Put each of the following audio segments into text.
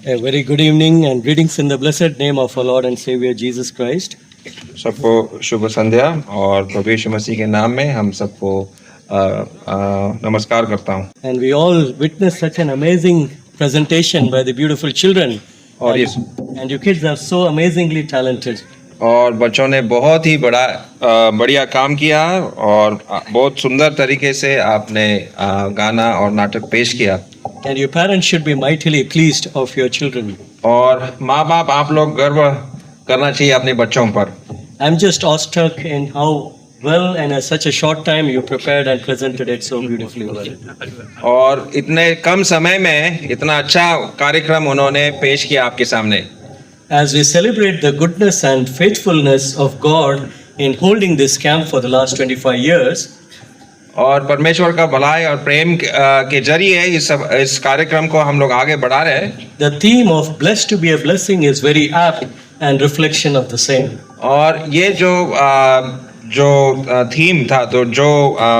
A very good evening and greetings in the blessed name of our Lord and Savior Jesus Christ. सबको शुभ संध्या और प्रभु यीशु मसीह के नाम में हम सबको नमस्कार करता हूँ। And we all witnessed such an amazing presentation by the beautiful children. और ये And you kids are so amazingly talented. और बच्चों ने बहुत ही बढ़िया काम किया और बहुत सुंदर तरीके से आपने गाना और नाटक पेश किया। And your parents should be mightily pleased of your children. और माँ बाप आप लोग गर्व करना चाहिए अपने बच्चों पर। I'm just awestruck in how well and in such a short time you prepared and presented it so beautifully well. और इतने कम समय में इतना अच्छा कार्यक्रम उन्होंने पेश किया आपके सामने। As we celebrate the goodness and faithfulness of God in holding this camp for the last 25 years, और परमेश्वर का भलाई और प्रेम के जरिए इस कार्यक्रम को हम लोग आगे बढ़ा रहे हैं। the theme of blessed to be a blessing is very apt and reflection of the same. और ये जो थीम था तो जो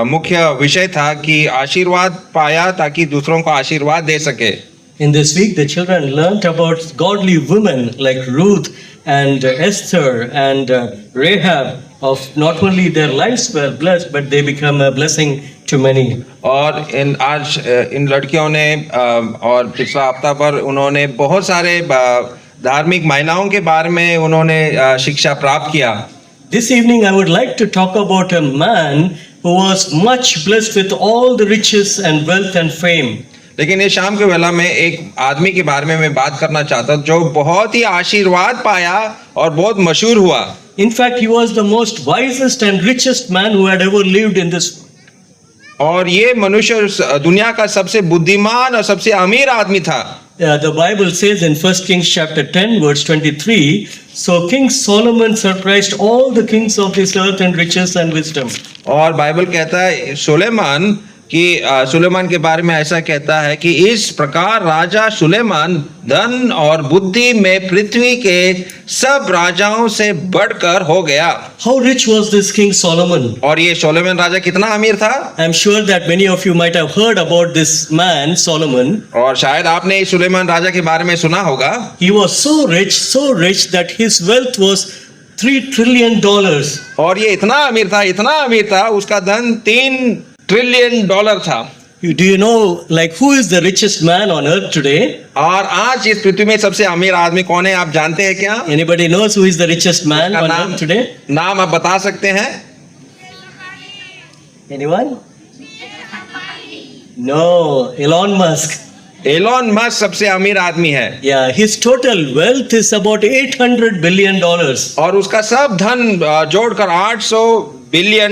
मुख्य विषय था कि आशीर्वाद पाया ताकि दूसरों को आशीर्वाद दे सके। In this week, the children learnt about godly women like Ruth and Esther and Rahab. Of not only their lives were blessed, but they become a blessing to many. और आज इन लड़कियों ने और पिछला हफ्ता पर उन्होंने बहुत सारे धार्मिक महिलाओं के बारे में उन्होंने शिक्षा प्राप्त किया। This evening, I would like to talk about a man who was much blessed with all the riches and wealth and fame. लेकिन इस शाम के वेला में एक आदमी के बारे में मैं बात करना चाहता हूँ जो बहुत ही आशीर्वाद पाया और बहुत मशहूर हुआ। In fact, he was the most wisest and richest man who had ever lived in this. और ये मनुष्य दुनिया का सबसे बुद्धिमान और सबसे अमीर आदमी था। The Bible says in 1 Kings chapter 10 verse 23, so King Solomon surprised all the kings of this earth in riches and wisdom. और बाइबल कहता है सुलेमान के बारे में ऐसा कहता है कि इस प्रकार राजा सुलेमान धन और बुद्धि में पृथ्वी के सब राजाओं से बढ़कर हो गया। How rich was this King Solomon? और ये सोलोमन राजा कितना अमीर था? I am sure that many of you might have heard about this man Solomon. और शायद आपने सुलेमान राजा के बारे में सुना होगा। He was so rich that his wealth was $3 trillion. और ये इतना अमीर था उसका धन $3 ट्रिलियन था। Do you know like who is the richest man on earth today? और आज इस पृथ्वी में सबसे अमीर आदमी कौन है आप जानते हैं क्या? Anybody knows who is the richest man on earth today? नाम आप बता सकते हैं? Anyone? No, Elon Musk. Elon Musk सबसे अमीर आदमी है। Yeah, his total wealth is about $800 billion. और उसका सब धन जोड़कर $800 बिलियन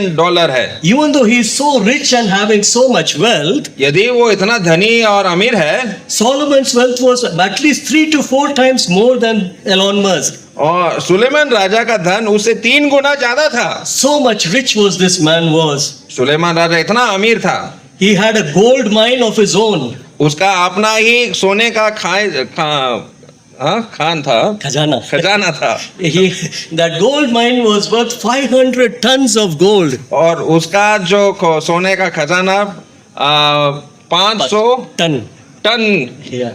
है। Even though he is so rich and having so much wealth, यदि वो इतना धनी और अमीर है, Solomon's wealth was at least 3 to 4 times more than Elon Musk. और सुलेमान राजा का धन उससे 3 गुना ज्यादा था। So much rich was this man was. Suleman राजा इतना अमीर था। He had a gold mine of his own. उसका अपना ही सोने का खान था, खजाना था। That gold mine was worth 500 tons of gold. और उसका जो सोने का खजाना 500 ton. Yeah.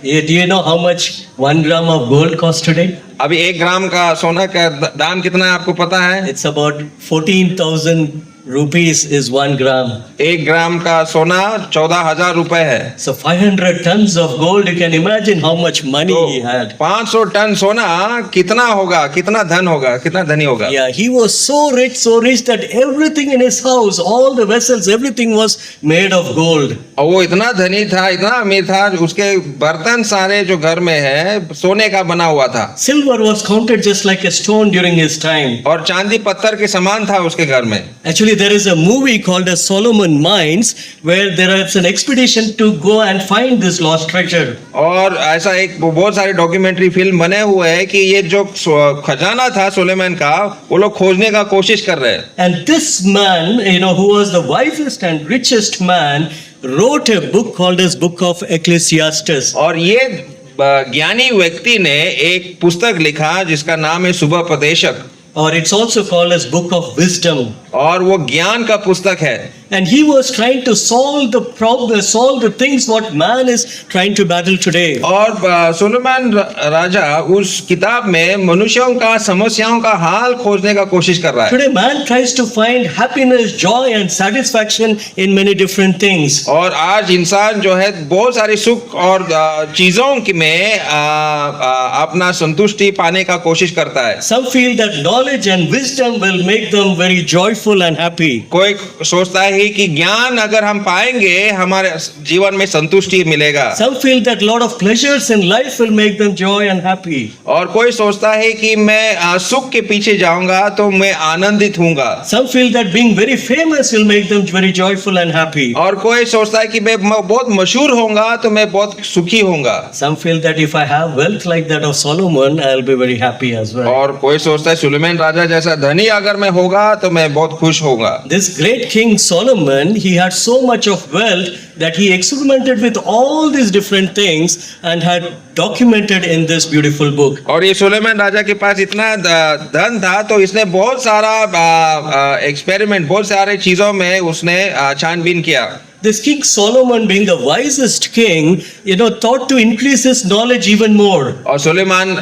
Do you know how much 1 gram of gold costs today? अभी 1 ग्राम का सोना का दाम कितना है आपको पता है? It's about 14,000 rupees is 1 gram. 1 ग्राम का सोना 14,000 रुपए है। So 500 tons of gold, you can imagine how much money he had. 500 ton सोना कितना होगा, कितना धन होगा, कितना धनी होगा। Yeah, he was so rich that everything in his house, all the vessels, everything was made of gold. और वो इतना धनी था, इतना अमीर था, उसके बर्तन सारे जो घर में है सोने का बना हुआ था। Silver was counted just like a stone during his time. और चांदी पत्थर के समान था उसके घर में। Actually, there is a movie called as Solomon Mines where there is an expedition to go and find this lost treasure. और ऐसा एक बहुत सारे डॉक्यूमेंट्री फिल्म बने हुए हैं कि ये जो खजाना था सुलेमान का वो लोग खोजने का कोशिश कर रहे हैं। And this man, who was the wisest and richest man, wrote a book called as Book of Ecclesiastes. और ये ज्ञानी व्यक्ति ने एक पुस्तक लिखा जिसका नाम है सुबोपदेशक। Or it's also called as Book of Wisdom. और वो ज्ञान का पुस्तक है। And he was trying to solve the problem, solve the things what man is trying to battle today. और सुलेमान राजा उस किताब में मनुष्यों का समस्याओं का हाल खोजने का कोशिश कर रहा है। Today, man tries to find happiness, joy, and satisfaction in many different things. और आज इंसान जो है बहुत सारी सुख और चीजों में अपना संतुष्टि पाने का कोशिश करता है। Some feel that knowledge and wisdom will make them very joyful and happy. कोई सोचता है कि ज्ञान अगर हम पाएंगे हमारे जीवन में संतुष्टि मिलेगा। Some feel that lot of pleasures in life will make them joy and happy. और कोई सोचता है कि मैं सुख के पीछे जाऊंगा तो मैं आनंदित हूँगा। Some feel that being very famous will make them very joyful and happy. और कोई सोचता है कि मैं बहुत मशहूर होऊंगा तो मैं बहुत सुखी होऊंगा। Some feel that if I have wealth like that of Solomon, I'll be very happy as well. और कोई सोचता है सुलेमान राजा जैसा धनी अगर मैं होगा तो मैं बहुत खुश होऊंगा। This great king Solomon, he had so much of wealth that he experimented with all these different things and had documented in this beautiful book. और ये सुलेमान राजा के पास इतना धन था तो इसने बहुत सारा एक्सपेरिमेंट बहुत सारे चीजों में उसने छानबीन किया। This king Solomon, being the wisest king, thought to increase his knowledge even more. और सुलेमान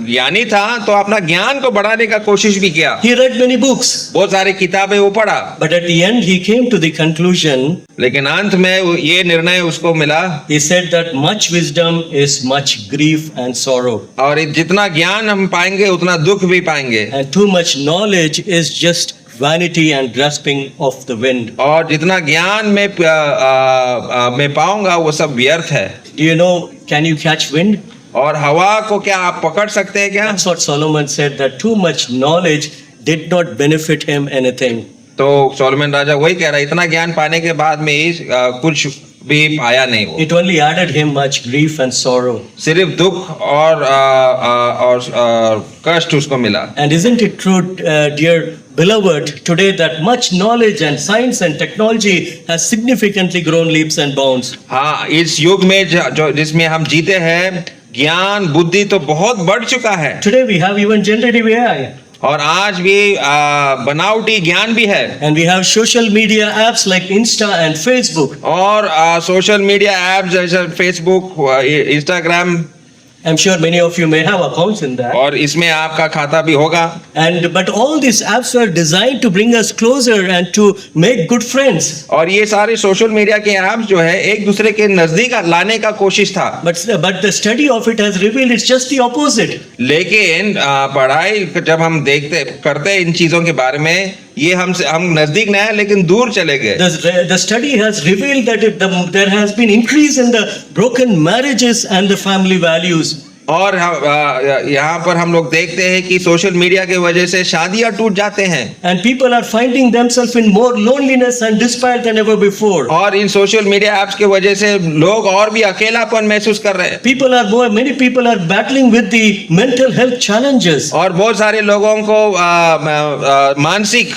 ज्ञानी था तो अपना ज्ञान को बढ़ाने का कोशिश भी किया। He read many books. बहुत सारी किताबें वो पढ़ा। But at the end, he came to the conclusion. लेकिन अंत में ये निर्णय उसको मिला। He said that much wisdom is much grief and sorrow. और जितना ज्ञान हम पाएंगे उतना दुख भी पाएंगे। And too much knowledge is just vanity and grasping of the wind. और जितना ज्ञान मैं पाऊंगा वो सब व्यर्थ है। Do you know, can you catch wind? और हवा को क्या आप पकड़ सकते हैं क्या? That's what Solomon said, that too much knowledge did not benefit him anything. तो सोलोमन राजा वही कह रहा है, इतना ज्ञान पाने के बाद में कुछ भी पाया नहीं वो। It only added him much grief and sorrow. सिर्फ दुख और कष्ट उसको मिला। And isn't it true, dear beloved, today that much knowledge and science and technology has significantly grown leaps and bounds. हाँ, इस युग में जो जिसमें हम जीते हैं ज्ञान बुद्धि तो बहुत बढ़ चुका है। Today we have even generative AI. और आज भी बनावटी ज्ञान भी है। And we have social media apps like Insta and Facebook. और सोशल मीडिया ऐप जैसे Facebook Instagram. I'm sure many of you may have accounts in that. और इसमें आपका खाता भी होगा। But all these apps were designed to bring us closer and to make good friends. और ये सारे सोशल मीडिया के ऐप्स जो है एक दूसरे के नजदीक लाने का कोशिश था। But the study of it has revealed it's just the opposite. लेकिन पढ़ाई जब हम करते हैं इन चीजों के बारे में ये हम नजदीक नहीं है लेकिन दूर चले गए। The study has revealed that there has been increase in the broken marriages and the family values. और यहाँ पर हम लोग देखते हैं कि सोशल मीडिया के वजह से शादियां टूट जाते हैं। And people are finding themselves in more loneliness and despair than ever before. और इन सोशल मीडिया ऐप्स के वजह से लोग और भी अकेलापन महसूस कर रहे हैं। Many people are battling with the mental health challenges. और बहुत सारे लोगों को मानसिक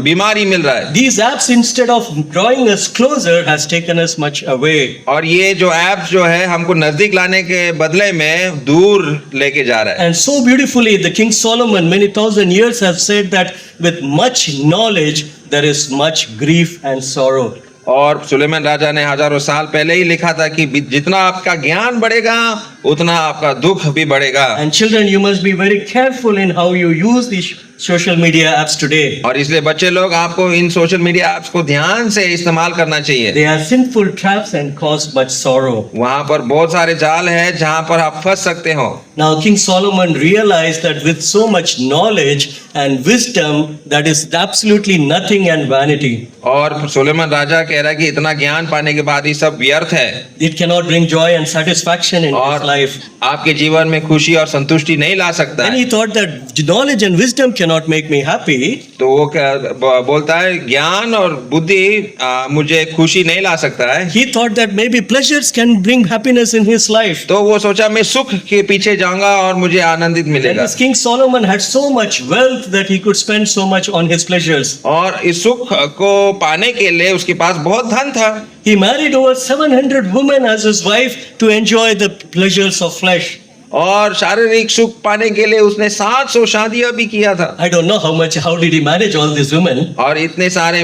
बीमारी मिल रहा है। These apps, instead of drawing us closer, has taken us much away. और ये जो ऐप्स जो है हमको नजदीक लाने के बदले में दूर लेके जा रहा है। And so beautifully, the King Solomon, many thousand years, have said that with much knowledge there is much grief and sorrow. और सुलेमान राजा ने हजारों साल पहले ही लिखा था कि जितना आपका ज्ञान बढ़ेगा उतना आपका दुख भी बढ़ेगा। And children, you must be very careful in how you use these social media apps today. और इसलिए बच्चे लोग आपको इन सोशल मीडिया ऐप्स को ध्यान से इस्तेमाल करना चाहिए। They are sinful traps and cause much sorrow. वहाँ पर बहुत सारे जाल हैं जहाँ पर आप फंस सकते हो। Now King Solomon realized that with so much knowledge and wisdom, that is absolutely nothing and vanity. और सुलेमान राजा कह रहा है कि इतना ज्ञान पाने के बाद ये सब व्यर्थ है। It cannot bring joy and satisfaction in his life. आपके जीवन में खुशी और संतुष्टि नहीं ला सकता And है। he thought that knowledge and wisdom cannot make me happy. तो वो बोलता है ज्ञान और बुद्धि मुझे खुशी नहीं ला सकता है। He thought that maybe pleasures can bring happiness in his life. तो वो सोचा मैं सुख के पीछे जाऊंगा और मुझे आनंदित And मिलेगा। this King Solomon had so much wealth that he could spend so much on his pleasures. और इस सुख को पाने के लिए उसके पास बहुत धन था। He married over 700 women as his wife to enjoy the pleasures of flesh. और शारीरिक सुख पाने के लिए उसने 700 शादियां भी किया था। I don't know how did he manage all these women. और इतने सारे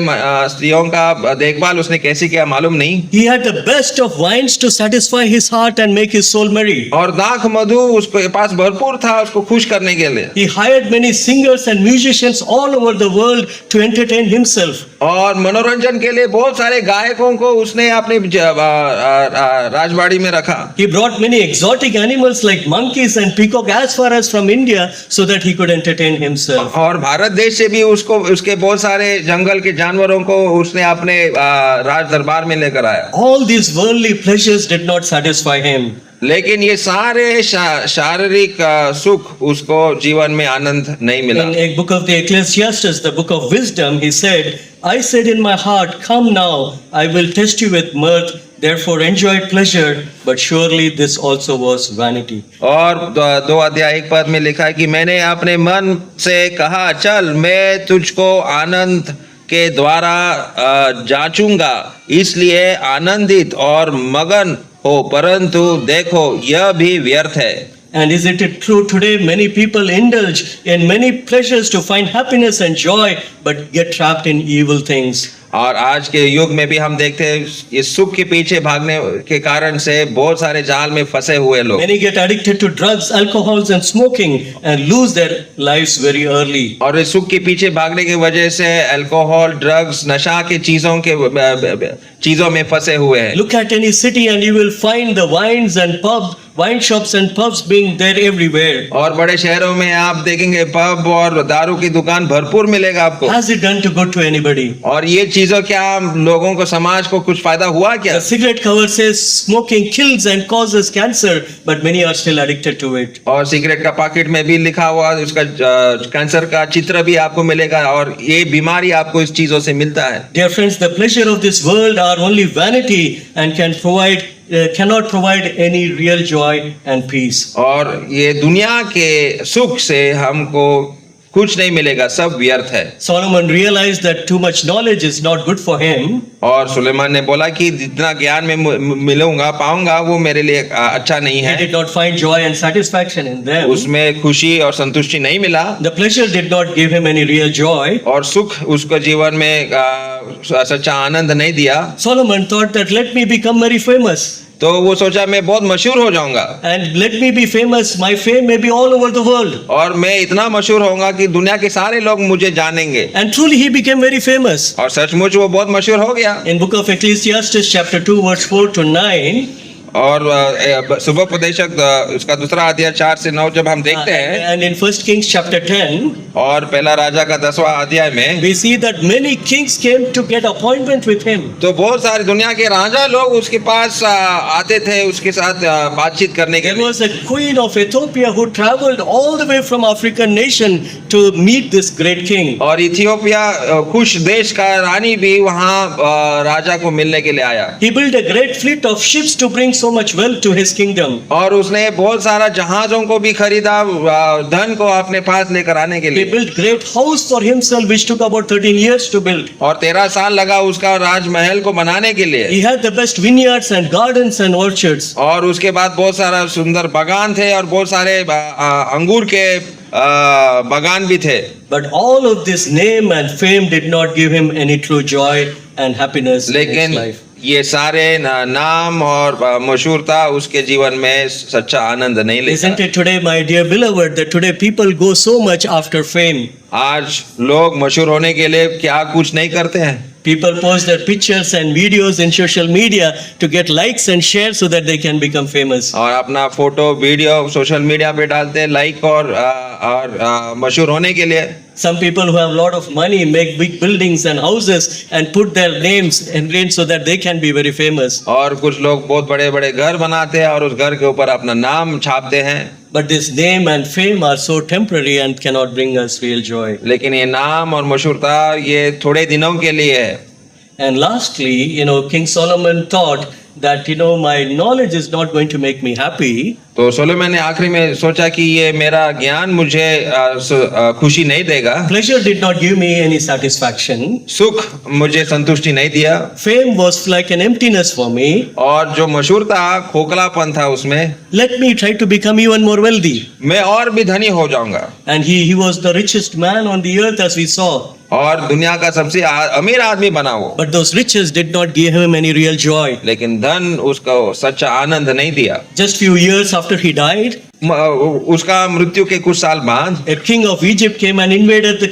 स्त्रियों का देखभाल उसने कैसे किया मालूम नहीं। He had the best of wines to satisfy his heart and make his soul merry. और दाख मधु उसके पास भरपूर था उसको खुश करने के लिए। He hired many singers and musicians all over the world to entertain himself. और मनोरंजन के लिए बहुत सारे गायकों को उसने अपने राजवाड़ी में रखा। He brought many exotic animals like monkeys and peacock as far as from India so that he could entertain himself. और भारत देश से भी उसको उसके बहुत सारे जंगल के जानवरों को उसने अपने राज दरबार में लेकर आया। All these worldly pleasures did not satisfy him. लेकिन ये सारे शारीरिक सुख उसको जीवन में आनंद नहीं मिला। In a book of the Ecclesiastes, the book of wisdom, he said, I said in my heart, come now, I will test you with mirth, therefore enjoy pleasure, but surely this also was vanity. और 2:1 में लिखा है कि मैंने अपने मन से कहा, चल मैं तुझको आनंद के द्वारा जांचूंगा, इसलिए आनंदित और मगन हो, परंतु देखो यह भी व्यर्थ है। And isn't it true today many people indulge in many pleasures to find happiness and joy but get trapped in evil things. और आज के युग में भी हम देखते हैं इस सुख के पीछे भागने के कारण से बहुत सारे जाल में फंसे हुए लोग। Many get addicted to drugs, alcohols and smoking and lose their lives very early. और इस सुख के पीछे भागने की वजह से अल्कोहल, ड्रग्स, नशा के चीजों में फंसे हुए हैं। Look at any city and you will find the wine shops and pubs being there everywhere. और बड़े शहरों में आप देखेंगे पब और दारू की दुकान भरपूर मिलेगा आपको। Has it done to good to anybody? और ये चीजों क्या लोगों को, समाज को कुछ फायदा हुआ क्या? The cigarette cover says smoking kills and causes cancer, but many are still addicted to it. और सिगरेट का पैकेट में भी लिखा हुआ उसका कैंसर का चित्र भी आपको मिलेगा और ये बीमारी आपको इस चीजों से मिलता है। Dear friends, the pleasure of this world are only vanity and cannot provide any real joy and peace. और ये दुनिया के सुख से हमको कुछ नहीं मिलेगा, सब व्यर्थ है। Solomon realized that too much knowledge is not good for him. और सुलेमान ने बोला कि जितना ज्ञान में मिलूंगा पाऊंगा वो मेरे लिए अच्छा नहीं He है। did not find joy and satisfaction in them. उसमें खुशी और संतुष्टि नहीं मिला। The pleasure did not give him any real joy. और सुख उसको जीवन में सच्चा आनंद नहीं दिया। Solomon thought that let me become very famous. तो वो सोचा मैं बहुत मशहूर हो जाऊंगा And let me be famous, my fame may be all over the world. और मैं इतना मशहूर होऊंगा कि दुनिया के सारे लोग मुझे जानेंगे। And truly he became very famous. और सचमुच वो बहुत मशहूर हो गया। In book of Ecclesiastes chapter 2 verse 4 to 9, और सुबोपदेशक उसका दूसरा अध्याय 4 से 9 जब हम देखते हैं, and in 1 Kings chapter 10, और पहला राजा का 10वां अध्याय में we see that many kings came to get appointment with him. तो बहुत सारे दुनिया के राजा लोग उसके पास आते थे उसके साथ बातचीत करने के There लिए। was a queen of Ethiopia who traveled all the way from African nation to meet this great king. और इथियोपिया खुश देश का रानी भी वहाँ राजा को मिलने के लिए आया। He built a great fleet of ships to bring so much wealth to his kingdom. और उसने बहुत सारा जहाजों को भी खरीदा धन को अपने पास लेकर आने के He लिए। built great house for himself which took about 13 years to build. और 13 साल लगा उसका राजमहल को बनाने के लिए। He had the best vineyards and gardens and orchards. और उसके बाद बहुत सारा सुंदर बागान थे और बहुत सारे अंगूर के बागान भी थे। But all of this name and fame did not give him any true joy and happiness in his लेकिन life. ये सारे नाम और मशहूरता उसके जीवन में सच्चा आनंद नहीं लेता। Isn't it today, my dear beloved, that today people go so much after fame? आज लोग मशहूर होने के लिए क्या कुछ नहीं करते हैं। People post their pictures and videos in social media to get likes and share so that they can become famous. और अपना फोटो वीडियो सोशल मीडिया पे डालते हैं लाइक और मशहूर होने के लिए। Some people who have a lot of money make big buildings and houses and put their names engraved so that they can be very famous. और कुछ लोग बहुत बड़े बड़े घर बनाते हैं और उस घर के ऊपर अपना नाम छापते हैं। But this name and fame are so temporary and cannot bring us real joy. लेकिन ये नाम और मशहूरता ये थोड़े दिनों के लिए है। And lastly, King Solomon thought that, my knowledge is not going to make me happy. तो सोलोमन ने आखिरी में सोचा कि ये मेरा ज्ञान मुझे खुशी नहीं देगा, Pleasure did not give me any satisfaction. सुख मुझे संतुष्टि नहीं दिया, Fame was like an emptiness for me. और जो मशहूर था खोखलापन था उसमें, Let me try to become even more wealthy. मैं और भी धनी हो जाऊंगा। And he was the richest man on the earth, as we saw. और दुनिया का सबसे अमीर आदमी बना वो, But those riches did not give him any real joy. लेकिन धन उसको सच्चा आनंद नहीं दिया। Just few years after he died, उसका मृत्यु के कुछ साल बाद a king of Egypt came and invaded the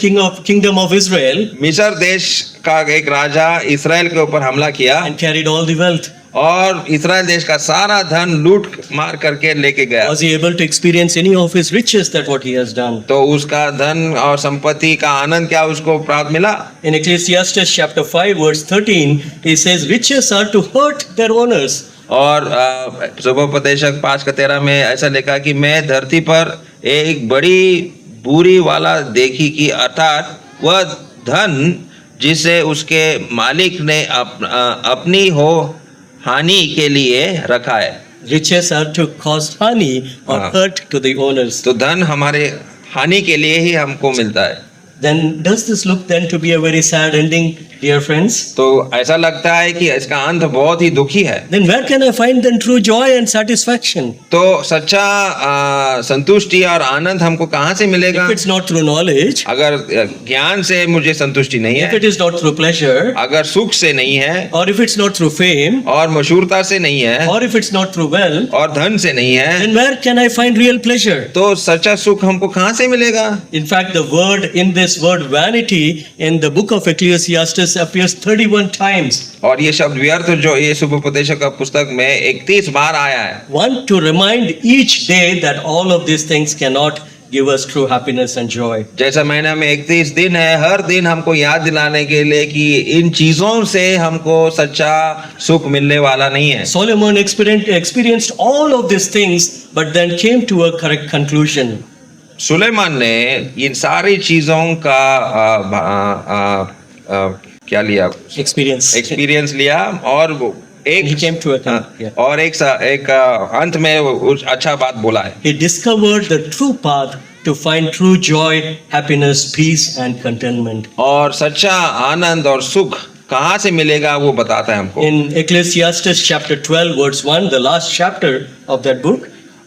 kingdom of Israel मिस्र देश का एक राजा इस्राएल के ऊपर हमला किया and carried all the wealth. और इस्राएल देश का सारा धन लूट मार करके लेके गया। Was he able to experience any of his riches that what he has done? तो उसका धन और संपत्ति का आनंद क्या उसको प्राप्त मिला? In Ecclesiastes chapter 5 verse 13, he says, riches are to hurt their owners. और सुबोपदेशक 5:13 में ऐसा लिखा कि मैं धरती पर एक बड़ी बुरी वाला देखी कि अर्थात वह धन जिसे उसके मालिक ने अपनी हो हानि के लिए रखा है। Riches are to cause harm or hurt to the owners. तो धन हमारे हानि के लिए ही हमको मिलता है। Then does this look then to be a very sad ending, dear friends? तो ऐसा लगता है कि इसका अंत बहुत ही दुखी है। Then where can I find then true joy and satisfaction? तो सच्चा संतुष्टि और आनंद हमको कहाँ से मिलेगा? If it's not through knowledge, अगर ज्ञान से मुझे संतुष्टि नहीं if है, it is not through pleasure, अगर सुख से नहीं है, or if it's not through fame, और मशहूरता से नहीं है, or if it's not through wealth, और धन से नहीं है, then where can I find real pleasure? तो सच्चा सुख हमको कहाँ से मिलेगा? In fact, the word in this word vanity in the book of Ecclesiastes appears 31 times. और ये शब्द व्यर्थ जो ये सुबोपदेशक का पुस्तक में 31 बार आया है। One to remind each day that all of these things cannot give us true happiness and joy. जैसा महीना में 31 दिन है, हर दिन हमको याद दिलाने के लिए कि इन चीजों से हमको सच्चा सुख मिलने वाला नहीं है। Solomon experienced all of these things, but then came to a correct conclusion. Suleman ने इन सारी चीजों का क्या लिया? एक्सपीरियंस लिया और वो He came to a और एक अंत में उस अच्छा बात बोला है। He discovered the true path to find true joy, happiness, peace and contentment. और सच्चा आनंद और सुख कहाँ से मिलेगा वो बताता है हमको। In Ecclesiastes chapter 12 verse 1, the last chapter of that book,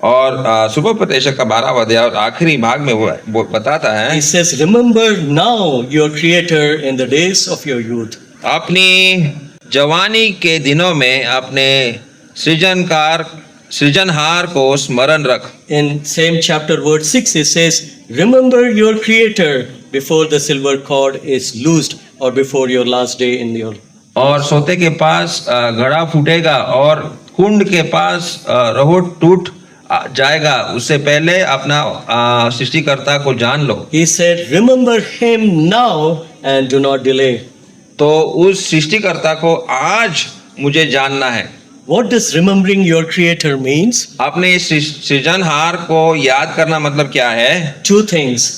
और सुबोपदेशक का 12वां अध्याय और आखिरी भाग में वो बताता है, he says, remember now your creator in the days of your youth. अपनी जवानी के दिनों में अपने सृजनहार को स्मरण रख। In same chapter verse 6 it says, remember your creator before the silver cord is loosed or before your last day in your. और सोते के पास घड़ा फूटेगा और कुंड के पास रहोट टूट जाएगा, उससे पहले अपना सृष्टिकर्ता को जान लो। He said, remember him now and do not delay. तो उस सृष्टिकर्ता को आज मुझे जानना है। What does remembering your creator means? अपने सृजनहार को याद करना मतलब क्या है? Two things.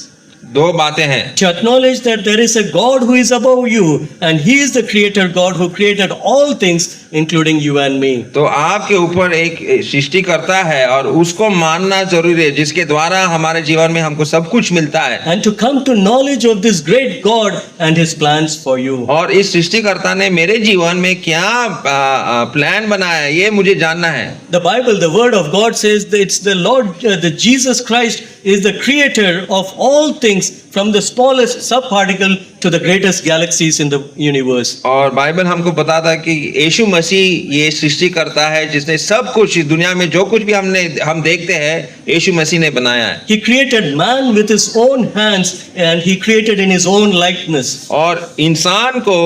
दो बातें हैं। To acknowledge that there is a God who is above you and he is the creator God who created all things including you and me. तो आपके ऊपर एक सृष्टिकर्ता है और उसको मानना जरूरी है जिसके द्वारा हमारे जीवन में हमको सब कुछ मिलता है। And to come to knowledge of this great God and his plans for you. और इस सृष्टिकर्ता ने मेरे जीवन में क्या प्लान बनाया ये मुझे जानना है। The Bible, the word of God says that it's the Lord, the Jesus Christ is the creator of all things from the smallest subparticle to the greatest galaxies in the universe. और Bible हमको बताता है कि यीशु मसीह ये सृष्टिकर्ता है जिसने सब कुछ इस दुनिया में जो कुछ भी हम देखते हैं यीशु मसीह ने बनाया है। He created man with his own hands and he created in his own likeness. और इंसान को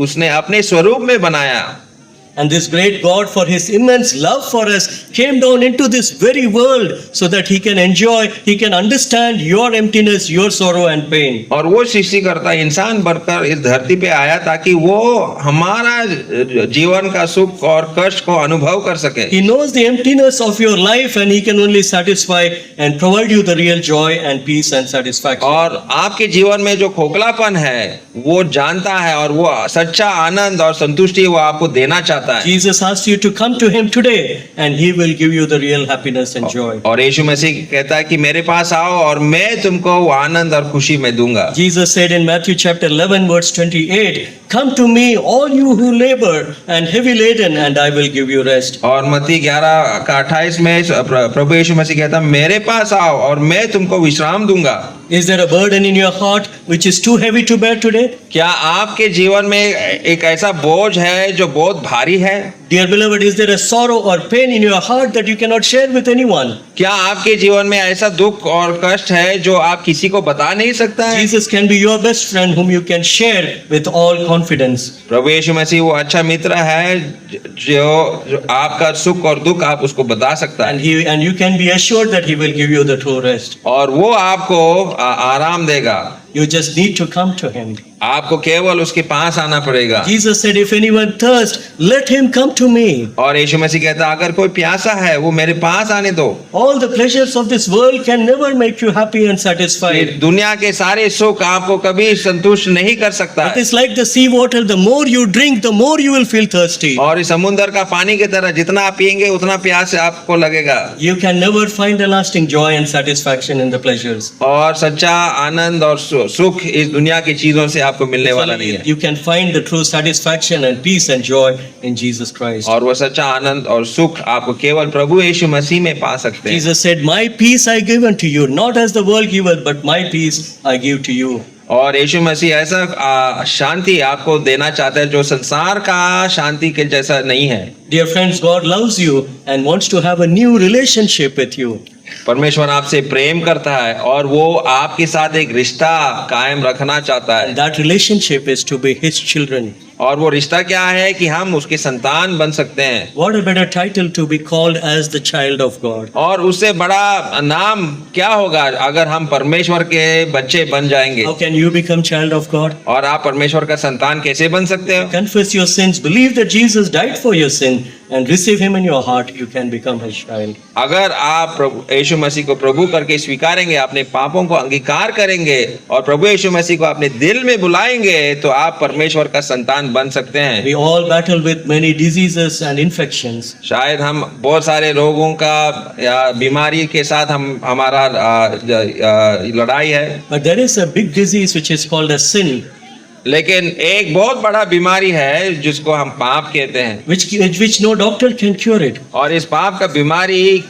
उसने अपने स्वरूप में बनाया। And this great God, for his immense love for us, came down into this very world so that he can enjoy, he can understand your emptiness, your sorrow and pain. और वो सृष्टिकर्ता इंसान बनकर इस धरती पे आया ताकि वो हमारा जीवन का सुख और कष्ट को अनुभव कर सके। He knows the emptiness of your life and he can only satisfy and provide you the real joy and peace and satisfaction. और आपके जीवन में जो खोखलापन है वो जानता है और वो सच्चा आनंद और संतुष्टि वो आपको देना चाहता है। चाहता है। Jesus asks you to come to him today and he will give you the real happiness and joy. और यीशु मसीह कहता है कि मेरे पास आओ और मैं तुमको वो आनंद और खुशी में दूंगा। Jesus said in Matthew chapter 11 verse 28, "Come to me all you who labor and heavy laden and I will give you rest." और मत्ती 11 का 28 में प्रभु यीशु मसीह कहता है मेरे पास आओ और मैं तुमको विश्राम दूंगा। Is there a burden in your heart which is too heavy to bear today? क्या आपके जीवन में एक ऐसा बोझ है जो बहुत भारी है? Dear beloved, is there a sorrow or pain in your heart that you cannot share with anyone? क्या आपके जीवन में ऐसा दुख और कष्ट है जो आप किसी को बता नहीं सकता है? Jesus can be your best friend whom you can share with all confidence. प्रभु यीशु मसीह वो अच्छा मित्र है जो आपका सुख और दुख आप उसको बता सकता है। And you can be assured that he will give you the true rest. और वो आपको आराम देगा। You just need to come to him. आपको केवल उसके पास आना पड़ेगा। Jesus said, "If anyone thirst, let him come to me." और यीशु मसीह कहता अगर कोई प्यासा है वो मेरे पास आने दो। All the pleasures of this world can never make you happy and satisfied. दुनिया के सारे सुख आपको कभी संतुष्ट नहीं कर सकता It है। is like the sea water. The more you drink, the more you will feel thirsty. और इस समुद्र का पानी की तरह जितना आप पिएंगे उतना प्यास आपको लगेगा। You can never find a lasting joy and satisfaction in the pleasures. और सच्चा आनंद और सुख इस दुनिया की चीजों से आपको मिलने वाला नहीं है। You can find the true satisfaction and peace and joy in Jesus Christ. और वो सच्चा आनंद और सुख आपको केवल प्रभु यीशु मसीह में पा सकते हैं। Jesus said, "My peace I give unto you, not as the world giveth, but my peace I give to you." और यीशु मसीह ऐसा शांति आपको देना चाहता है जो संसार का शांति के जैसा नहीं है। Dear friends, God loves you and wants to have a new relationship with you. परमेश्वर आपसे प्रेम करता है और वो आपके साथ एक रिश्ता कायम रखना चाहता है। And that relationship is to be His children. और वो रिश्ता क्या है कि हम उसके संतान बन सकते हैं। What a better title to be called as the child of God. और उससे बड़ा नाम क्या होगा अगर हम परमेश्वर के बच्चे बन जाएंगे। How can you become child of God? और आप परमेश्वर का संतान कैसे बन सकते हो? Confess your sins, believe that Jesus died for your sin, and receive Him in your heart. You can become His child. अगर आप प्रभु यीशु मसीह को प्रभु करके स्वीकारेंगे, अपने पापों को अंगीकार करेंगे और प्रभु यीशु मसीह को अपने दिल में बुलाएंगे तो आप परमेश्वर का संतान बन सकते हैं। We all battle with many diseases and infections. शायद हम बहुत सारे रोगों का या बीमारी के साथ हमारा लड़ाई है। But there is a big disease which is called as sin, लेकिन एक बहुत बड़ा बीमारी है जिसको हम पाप कहते हैं। which no doctor can cure it. और इस पाप का बीमारी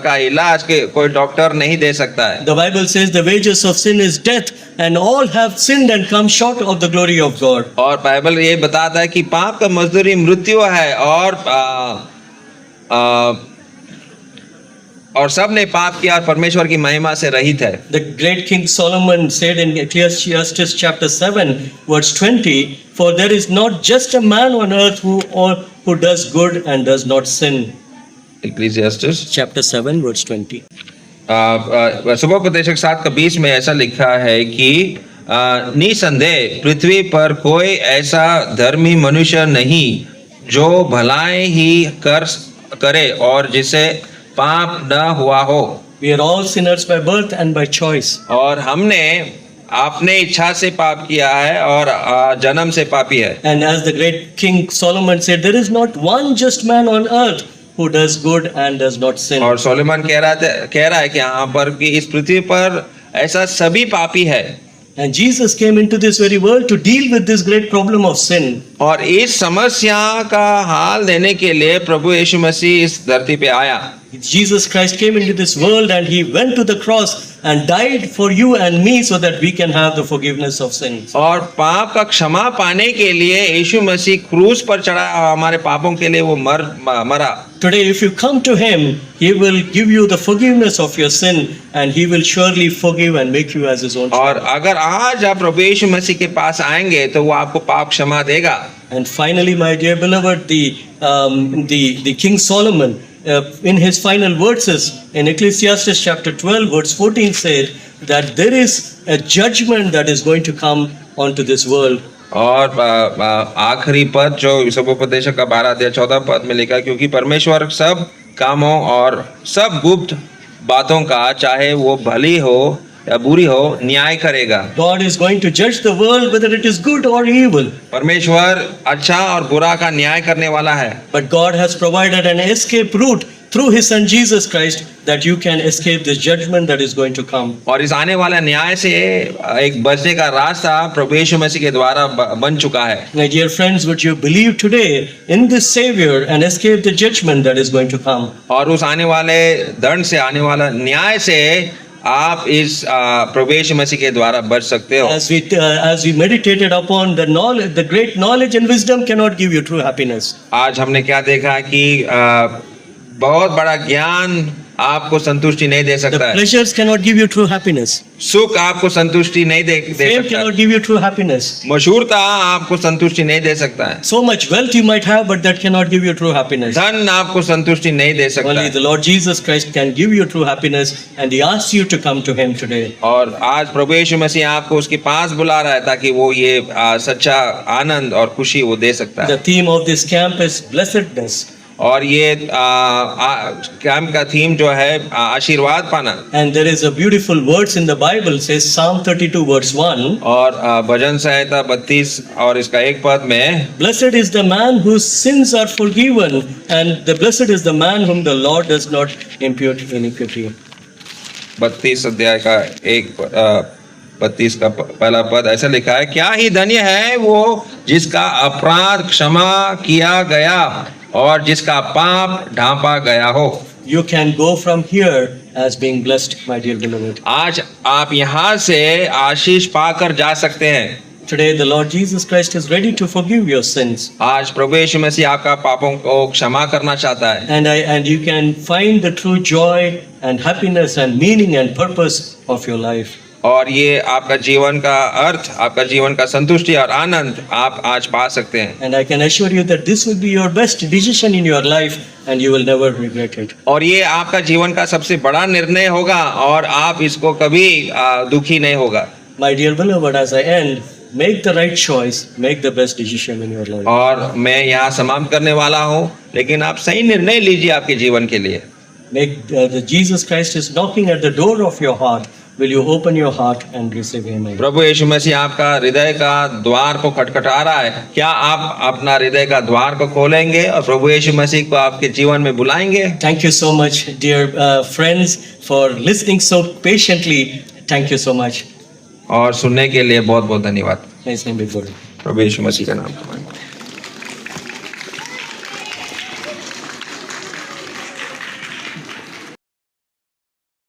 का इलाज के कोई डॉक्टर नहीं दे सकता है। The Bible says the wages of sin is death, and all have sinned and come short of the glory of God. और बाइबल ये बताता है कि पाप का मजदूरी मृत्यु है और सब ने पाप किया और परमेश्वर की महिमा से रहित है। The great King Solomon said in Ecclesiastes chapter 7 verse 20, "For there is not just a man on earth who does good and does not sin." इक्लेसियास्टिस Chapter 7 verse 20. सुबोपदेशक 7 का 20 में ऐसा लिखा है कि निसंदेह पृथ्वी पर कोई ऐसा धर्मी मनुष्य नहीं जो भलाई ही करे और जिसे पाप न हुआ हो। We are all sinners by birth and by choice. और हमने अपने इच्छा से पाप किया है और जन्म से पापी है। And as the great King Solomon said, there is not one just man on earth who does good and does not sin. और सोलोमन कह रहा है कि यहाँ पर कि इस पृथ्वी पर ऐसा सभी पापी है। And Jesus came into this very world to deal with this great problem of sin. और इस समस्या का हाल देने के लिए प्रभु यीशु मसीह इस धरती पे आया। Jesus Christ came into this world and He went to the cross and died for you and me so that we can have the forgiveness of sins. और पाप का क्षमा पाने के लिए यीशु मसीह क्रूस पर चढ़ा और हमारे पापों के लिए वो मरा। Today if you come to Him, He will give you the forgiveness of your sin and He will surely forgive and make you as His own child. और अगर आज आप प्रभु यीशु मसीह के पास आएंगे तो वो आपको पाप क्षमा देगा। And finally, my dear beloved, the King Solomon, in his final verses in Ecclesiastes chapter 12 verse 14 said that there is a judgment that is going to come onto this world. और आखिरी पद जो सुबोपदेशक का 12 अध्याय 14 पद में लिखा, क्योंकि परमेश्वर सब कामों और सब गुप्त बातों का चाहे वो भली हो या बुरी हो, न्याय करेगा। God is going to judge the world whether it is good or evil. परमेश्वर अच्छा और बुरा का न्याय करने वाला है। But God has provided an escape route through His Son Jesus Christ that you can escape this judgment that is going to come. और इस आने वाला न्याय से एक बचने का रास्ता प्रभु यीशु मसीह के द्वारा बन चुका है। My dear friends, would you believe today in this Savior and escape the judgment that is going to come? और उस आने वाले दंड से, आने वाला न्याय से आप इस प्रभु यीशु मसीह के द्वारा बच सकते हो। As we meditated upon the knowledge, the great knowledge and wisdom cannot give you true happiness. आज हमने क्या देखा कि बहुत बड़ा ज्ञान आपको संतुष्टि नहीं दे The सकता है। pleasures cannot give you true happiness. सुख आपको संतुष्टि नहीं दे Fame सकता cannot है। give you true happiness. मशहूरता आपको संतुष्टि नहीं दे सकता है। So much wealth you might have, but that cannot give you true happiness. धन आपको संतुष्टि नहीं दे सकता Only है। the Lord Jesus Christ can give you true happiness, and He asks you to come to Him today. और आज प्रभु यीशु मसीह आपको उसके पास बुला रहा है ताकि वो ये सच्चा आनंद और खुशी वो दे सकता है। The theme of this camp is blessedness. और ये कैंप का थीम जो है आशीर्वाद पाना। And there is a beautiful verse in the Bible, says Psalm 32 verse 1. और भजन संहिता 32 और इसका एक पद में Blessed is the man whose sins are forgiven, and the blessed is the man whom the Lord does not impute iniquity. 32 अध्याय का 32 का पहला पद ऐसा लिखा है, क्या ही धन्य है वो जिसका अपराध क्षमा किया गया और जिसका पाप ढांपा गया हो। You can go from here as being blessed, my dear beloved. आज आप यहाँ से आशीष पाकर जा सकते हैं। Today the Lord Jesus Christ is ready to forgive your sins. आज प्रभु यीशु मसीह आपका पापों को क्षमा करना चाहता है। And you can find the true joy and happiness and meaning and purpose of your life. और ये आपका जीवन का अर्थ, आपका जीवन का संतुष्टि और आनंद आप आज पा सकते हैं। And I can assure you that this will be your best decision in your life, and you will never regret it. और ये आपका जीवन का सबसे बड़ा निर्णय होगा और आप इसको कभी दुखी नहीं होगा। My dear beloved, as I end, make the right choice, make the best decision in your life. और मैं यहाँ समाप्त करने वाला हूँ, लेकिन आप सही निर्णय लीजिए आपके जीवन के लिए। Make the Jesus Christ is knocking at the door of your heart. Will you open your heart and receive Him? प्रभु यीशु मसीह आपका हृदय का द्वार को खटखटा रहा है। क्या आप अपना हृदय का द्वार को खोलेंगे और प्रभु यीशु मसीह को आपके जीवन में बुलाएंगे? Thank you so much, dear friends, for listening so patiently. Thank you so much. और सुनने के लिए बहुत बहुत धन्यवाद। May His name be glorified. प्रभु यीशु मसीह का नाम।